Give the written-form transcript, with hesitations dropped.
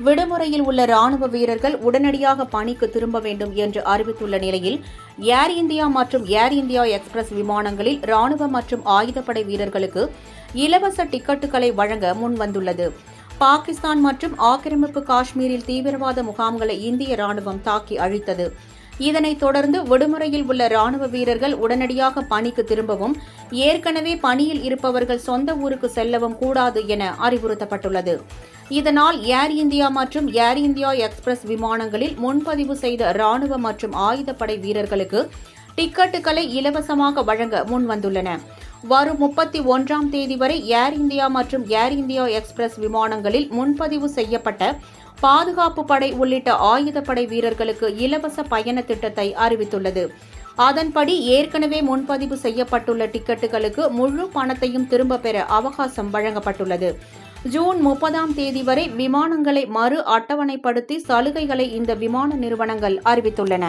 விடுமுறையில் உள்ள ராணுவ வீரர்கள் உடனடியாக பணிக்கு திரும்ப வேண்டும் என்று அறிவித்துள்ள நிலையில் ஏர் இந்தியா மற்றும் ஏர் இந்தியா எக்ஸ்பிரஸ் விமானங்களில் ராணுவ மற்றும் ஆயுதப்படை வீரர்களுக்கு இலவச டிக்கெட்டுகளை வழங்க முன்வந்துள்ளது. பாகிஸ்தான் மற்றும் ஆக்கிரமிப்பு காஷ்மீரில் தீவிரவாத முகாம்களை இந்திய ராணுவம் தாக்கி அழித்தது. இதனைத் தொடர்ந்து விடுமுறையில் உள்ள ராணுவ வீரர்கள் உடனடியாக பணிக்கு திரும்பவும், ஏற்கனவே பணியில் இருப்பவர்கள் சொந்த ஊருக்கு செல்லவும் கூடாது என அறிவுறுத்தப்பட்டுள்ளது. இதனால் ஏர் இந்தியா மற்றும் ஏர் இந்தியா எக்ஸ்பிரஸ் விமானங்களில் முன்பதிவு செய்த ராணுவ மற்றும் ஆயுதப்படை வீரர்களுக்கு டிக்கெட்டுகளை இலவசமாக வழங்க முன்வந்துள்ளன. வரும் 31ஆம் தேதி வரை ஏர் இந்தியா மற்றும் ஏர் இந்தியா எக்ஸ்பிரஸ் விமானங்களில் முன்பதிவு செய்யப்பட்ட பாதுகாப்பு படை உள்ளிட்ட ஆயுதப்படை வீரர்களுக்கு இலவச பயண திட்டத்தை அறிவித்துள்ளது. அதன்படி ஏற்கனவே முன்பதிவு செய்யப்பட்டுள்ள டிக்கெட்டுகளுக்கு முழு பணத்தையும் திரும்பப் பெற அவகாசம் வழங்கப்பட்டுள்ளது. ஜூன் 30ஆம் தேதி வரை விமானங்களை மறு அட்டவணைப்படுத்தி சலுகைகளை இந்த விமான நிறுவனங்கள் அறிவித்துள்ளன.